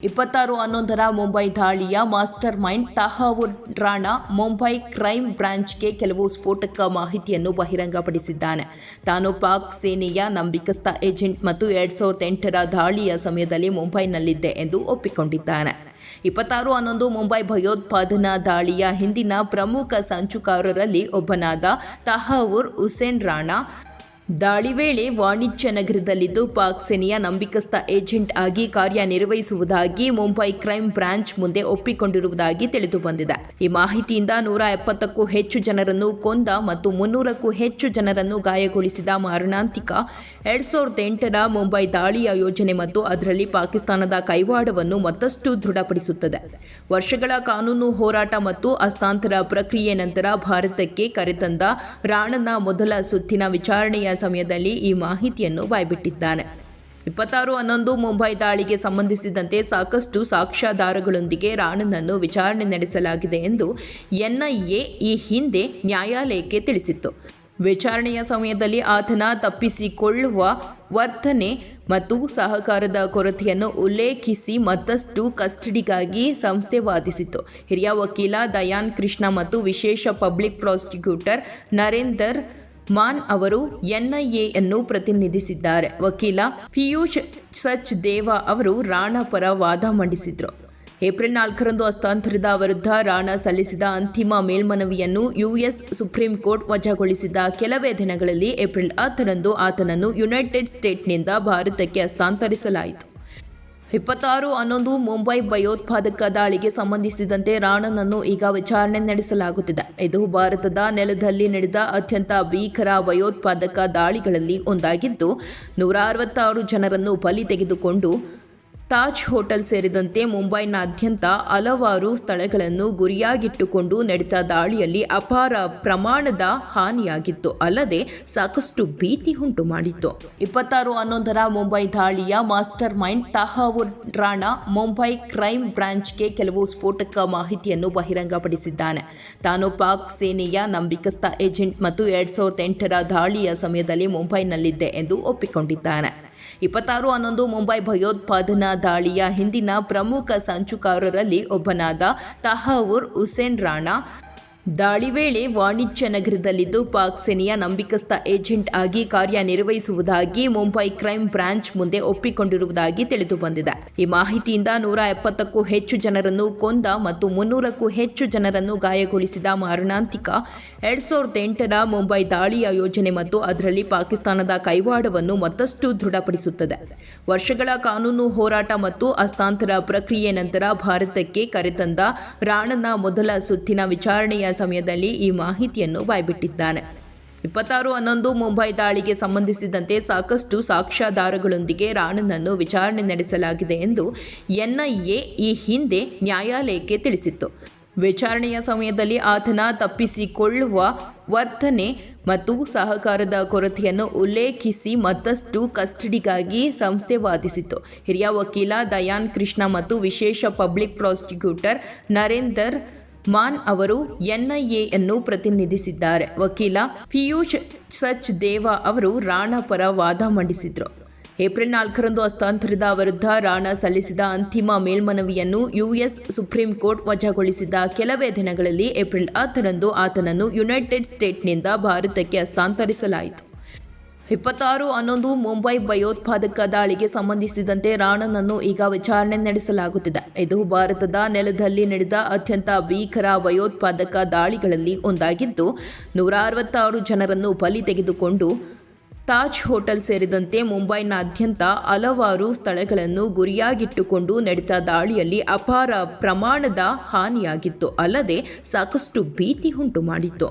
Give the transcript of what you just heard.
26/11 ಮುಂಬೈ ದಾಳಿಯ master mind Tahawwur Rana Mumbai crime ಬ್ರಾಂಚ್ಗೆ ಕೆಲವು ಸ್ಫೋಟಕ ಮಾಹಿತಿಯನ್ನು ಬಹಿರಂಗಪಡಿಸಿದ್ದಾನೆ. ತಾನು ಪಾಕ್ ಸೇನೆಯ ನಂಬಿಕಸ್ಥ ಏಜೆಂಟ್ ಮತ್ತು 2008ರ ದಾಳಿಯ ಸಮಯದಲ್ಲಿ ಮುಂಬೈನಲ್ಲಿದ್ದೆ ಎಂದು ಒಪ್ಪಿಕೊಂಡಿದ್ದಾನೆ. 26/11 ಮುಂಬೈ ಭಯೋತ್ಪಾದನಾ ದಾಳಿಯ ಹಿಂದಿನ ಪ್ರಮುಖ ಸಂಚುಕಾರರಲ್ಲಿ ಒಬ್ಬನಾದ ತಹವ್ವೂರ್ ಹುಸೇನ್ ರಾಣಾ ದಾಳಿ ವೇಳೆ ವಾಣಿಜ್ಯ ನಗರದಲ್ಲಿದ್ದು ಪಾಕ್ ಸೇನೆಯ ನಂಬಿಕಸ್ಥ ಏಜೆಂಟ್ ಆಗಿ ಕಾರ್ಯನಿರ್ವಹಿಸುವುದಾಗಿ ಮುಂಬೈ ಕ್ರೈಮ್ ಬ್ರಾಂಚ್ ಮುಂದೆ ಒಪ್ಪಿಕೊಂಡಿರುವುದಾಗಿ ತಿಳಿದುಬಂದಿದೆ. ಈ ಮಾಹಿತಿಯಿಂದ 170ಕ್ಕೂ ಹೆಚ್ಚು ಜನರನ್ನು ಕೊಂದ ಮತ್ತು 300ಕ್ಕೂ ಹೆಚ್ಚು ಜನರನ್ನು ಗಾಯಗೊಳಿಸಿದ ಮಾರಣಾಂತಿಕ 2008ರ ಮುಂಬೈ ದಾಳಿಯ ಯೋಜನೆ ಮತ್ತು ಅದರಲ್ಲಿ ಪಾಕಿಸ್ತಾನದ ಕೈವಾಡವನ್ನು ಮತ್ತಷ್ಟು ದೃಢಪಡಿಸುತ್ತದೆ. ವರ್ಷಗಳ ಕಾನೂನು ಹೋರಾಟ ಮತ್ತು ಹಸ್ತಾಂತರ ಪ್ರಕ್ರಿಯೆ ನಂತರ ಭಾರತಕ್ಕೆ ಕರೆತಂದ ರಾಣಾನ ಮೊದಲ ಸುತ್ತಿನ ವಿಚಾರಣೆಯ ಸಮಯದಲ್ಲಿ ಈ ಮಾಹಿತಿಯನ್ನು ಬಾಯ್ಬಿಟ್ಟಿದ್ದಾನೆ. 26/11 ಮುಂಬೈ ದಾಳಿಗೆ ಸಂಬಂಧಿಸಿದಂತೆ ಸಾಕಷ್ಟು ಸಾಕ್ಷ್ಯಾಧಾರಗಳೊಂದಿಗೆ ರಾಣಾನನ್ನು ವಿಚಾರಣೆ ನಡೆಸಲಾಗಿದೆ ಎಂದು ಎನ್ಐಎ ಈ ಹಿಂದೆ ನ್ಯಾಯಾಲಯಕ್ಕೆ ತಿಳಿಸಿತ್ತು. ವಿಚಾರಣೆಯ ಸಮಯದಲ್ಲಿ ಆತನ ತಪ್ಪಿಸಿಕೊಳ್ಳುವ ವರ್ತನೆ ಮತ್ತು ಸಹಕಾರದ ಕೊರತೆಯನ್ನು ಉಲ್ಲೇಖಿಸಿ ಮತ್ತಷ್ಟು ಕಸ್ಟಡಿಗಾಗಿ ಸಂಸ್ಥೆ ವಾದಿಸಿತು. ಹಿರಿಯ ವಕೀಲ ದಯಾನ್ ಕೃಷ್ಣ ಮತ್ತು ವಿಶೇಷ ಪಬ್ಲಿಕ್ ಪ್ರಾಸಿಕ್ಯೂಟರ್ ನರೇಂದರ್ ಮಾನ್ ಅವರು ಎನ್ಐಎಯನ್ನು ಪ್ರತಿನಿಧಿಸಿದ್ದಾರೆ. ವಕೀಲ ಪಿಯೂಷ್ ಸಚ್ದೇವ ಅವರು ರಾಣಾ ಪರ ವಾದ ಮಂಡಿಸಿದರು. ಏಪ್ರಿಲ್ 4ರಂದು ಹಸ್ತಾಂತರದ ವಿರುದ್ಧ ರಾಣಾ ಸಲ್ಲಿಸಿದ ಅಂತಿಮ ಮೇಲ್ಮನವಿಯನ್ನು ಯುಎಸ್ ಸುಪ್ರೀಂ ಕೋರ್ಟ್ ವಜಾಗೊಳಿಸಿದ ಕೆಲವೇ ದಿನಗಳಲ್ಲಿ ಏಪ್ರಿಲ್ 10ರಂದು ಆತನನ್ನು ಯುನೈಟೆಡ್ ಸ್ಟೇಟ್ಸ್ನಿಂದ ಭಾರತಕ್ಕೆ ಹಸ್ತಾಂತರಿಸಲಾಯಿತು. 26/11 ಮುಂಬೈ ಭಯೋತ್ಪಾದಕ ದಾಳಿಗೆ ಸಂಬಂಧಿಸಿದಂತೆ ರಾಣಾನನ್ನು ಈಗ ವಿಚಾರಣೆ ನಡೆಸಲಾಗುತ್ತಿದೆ. ಇದು ಭಾರತದ ನೆಲದಲ್ಲಿ ನಡೆದ ಅತ್ಯಂತ ಭೀಕರ ಭಯೋತ್ಪಾದಕ ದಾಳಿಗಳಲ್ಲಿ ಒಂದಾಗಿದ್ದು 166 ಜನರನ್ನು ಬಲಿ ತೆಗೆದುಕೊಂಡು ತಾಜ್ ಹೋಟೆಲ್ ಸೇರಿದಂತೆ ಮುಂಬೈನಾದ್ಯಂತ ಹಲವಾರು ಸ್ಥಳಗಳನ್ನು ಗುರಿಯಾಗಿಟ್ಟುಕೊಂಡು ನಡೆದ ದಾಳಿಯಲ್ಲಿ ಅಪಾರ ಪ್ರಮಾಣದ ಹಾನಿಯಾಗಿತ್ತು, ಅಲ್ಲದೆ ಸಾಕಷ್ಟು ಭೀತಿ ಉಂಟು ಮಾಡಿತ್ತು. 26/11ರ ಮುಂಬೈ ದಾಳಿಯ master mind Tahawwur Rana Mumbai crime ಬ್ರಾಂಚ್ಗೆ ಕೆಲವು ಸ್ಫೋಟಕ ಮಾಹಿತಿಯನ್ನು ಬಹಿರಂಗಪಡಿಸಿದ್ದಾನೆ. ತಾನು ಪಾಕ್ ಸೇನೆಯ ನಂಬಿಕಸ್ಥ ಏಜೆಂಟ್ ಮತ್ತು 2008ರ ದಾಳಿಯ ಸಮಯದಲ್ಲಿ ಮುಂಬೈನಲ್ಲಿದ್ದೆ ಎಂದು ಒಪ್ಪಿಕೊಂಡಿದ್ದಾನೆ. 26/11 ಮುಂಬೈ ಭಯೋತ್ಪಾದನಾ ದಾಳಿಯ ಹಿಂದಿನ ಪ್ರಮುಖ ಸಂಚುಕಾರರಲ್ಲಿ ಒಬ್ಬನಾದ ತಹವ್ವೂರ್ ಹುಸೇನ್ ರಾಣಾ ದಾಳಿ ವೇಳೆ ವಾಣಿಜ್ಯ ನಗರದಲ್ಲಿದ್ದು ಪಾಕ್ ಸೇನೆಯ ನಂಬಿಕಸ್ಥ ಏಜೆಂಟ್ ಆಗಿ ಕಾರ್ಯನಿರ್ವಹಿಸುವುದಾಗಿ ಮುಂಬೈ ಕ್ರೈಮ್ ಬ್ರಾಂಚ್ ಮುಂದೆ ಒಪ್ಪಿಕೊಂಡಿರುವುದಾಗಿ ತಿಳಿದುಬಂದಿದೆ. ಈ ಮಾಹಿತಿಯಿಂದ 170ಕ್ಕೂ ಹೆಚ್ಚು ಜನರನ್ನು ಕೊಂದ ಮತ್ತು 300ಕ್ಕೂ ಹೆಚ್ಚು ಜನರನ್ನು ಗಾಯಗೊಳಿಸಿದ ಮಾರಣಾಂತಿಕ 2008ರ ಮುಂಬೈ ದಾಳಿಯ ಯೋಜನೆ ಮತ್ತು ಅದರಲ್ಲಿ ಪಾಕಿಸ್ತಾನದ ಕೈವಾಡವನ್ನು ಮತ್ತಷ್ಟು ದೃಢಪಡಿಸುತ್ತದೆ. ವರ್ಷಗಳ ಕಾನೂನು ಹೋರಾಟ ಮತ್ತು ಹಸ್ತಾಂತರ ಪ್ರಕ್ರಿಯೆ ನಂತರ ಭಾರತಕ್ಕೆ ಕರೆತಂದ ರಾಣಾನ ಮೊದಲ ಸುತ್ತಿನ ವಿಚಾರಣೆಯ ಸಮಯದಲ್ಲಿ ಈ ಮಾಹಿತಿಯನ್ನು ಬಾಯ್ಬಿಟ್ಟಿದ್ದಾನೆ. 26/11 ಮುಂಬೈ ದಾಳಿಗೆ ಸಂಬಂಧಿಸಿದಂತೆ ಸಾಕಷ್ಟು ಸಾಕ್ಷ್ಯಾಧಾರಗಳೊಂದಿಗೆ ರಾಣಾನನ್ನು ವಿಚಾರಣೆ ನಡೆಸಲಾಗಿದೆ ಎಂದು ಎನ್ಐಎ ಈ ಹಿಂದೆ ನ್ಯಾಯಾಲಯಕ್ಕೆ ತಿಳಿಸಿತ್ತು. ವಿಚಾರಣೆಯ ಸಮಯದಲ್ಲಿ ಆತನ ತಪ್ಪಿಸಿಕೊಳ್ಳುವ ವರ್ತನೆ ಮತ್ತು ಸಹಕಾರದ ಕೊರತೆಯನ್ನು ಉಲ್ಲೇಖಿಸಿ ಮತ್ತಷ್ಟು ಕಸ್ಟಡಿಗಾಗಿ ಸಂಸ್ಥೆ ವಾದಿಸಿತು. ಹಿರಿಯ ವಕೀಲ ದಯಾನ್ ಕೃಷ್ಣ ಮತ್ತು ವಿಶೇಷ ಪಬ್ಲಿಕ್ ಪ್ರಾಸಿಕ್ಯೂಟರ್ ನರೇಂದರ್ ಮಾನ್ ಅವರು ಎನ್ಐಎಯನ್ನು ಪ್ರತಿನಿಧಿಸಿದ್ದಾರೆ. ವಕೀಲ ಪಿಯೂಷ್ ಸಚ್ದೇವ ಅವರು ರಾಣಾ ಪರ ವಾದ ಮಂಡಿಸಿದರು. ಏಪ್ರಿಲ್ 4ರಂದು ಹಸ್ತಾಂತರದ ವಿರುದ್ಧ ರಾಣಾ ಸಲ್ಲಿಸಿದ ಅಂತಿಮ ಮೇಲ್ಮನವಿಯನ್ನು ಯುಎಸ್ ಸುಪ್ರೀಂ ಕೋರ್ಟ್ ವಜಾಗೊಳಿಸಿದ ಕೆಲವೇ ದಿನಗಳಲ್ಲಿ ಏಪ್ರಿಲ್ 10ರಂದು ಆತನನ್ನು ಯುನೈಟೆಡ್ ಸ್ಟೇಟ್ಸ್ನಿಂದ ಭಾರತಕ್ಕೆ ಹಸ್ತಾಂತರಿಸಲಾಯಿತು. 26/11 ಮುಂಬೈ ಭಯೋತ್ಪಾದಕ ದಾಳಿಗೆ ಸಂಬಂಧಿಸಿದಂತೆ ರಾಣಾನನ್ನು ಈಗ ವಿಚಾರಣೆ ನಡೆಸಲಾಗುತ್ತಿದೆ. ಇದು ಭಾರತದ ನೆಲದಲ್ಲಿ ನಡೆದ ಅತ್ಯಂತ ಭೀಕರ ಭಯೋತ್ಪಾದಕ ದಾಳಿಗಳಲ್ಲಿ ಒಂದಾಗಿದ್ದು 166 ಜನರನ್ನು ಬಲಿ ತೆಗೆದುಕೊಂಡು ತಾಜ್ ಹೋಟೆಲ್ ಸೇರಿದಂತೆ ಮುಂಬೈನಾದ್ಯಂತ ಹಲವಾರು ಸ್ಥಳಗಳನ್ನು ಗುರಿಯಾಗಿಟ್ಟುಕೊಂಡು ನಡೆದ ದಾಳಿಯಲ್ಲಿ ಅಪಾರ ಪ್ರಮಾಣದ ಹಾನಿಯಾಗಿತ್ತು, ಅಲ್ಲದೆ ಸಾಕಷ್ಟು ಭೀತಿ ಉಂಟು ಮಾಡಿತ್ತು.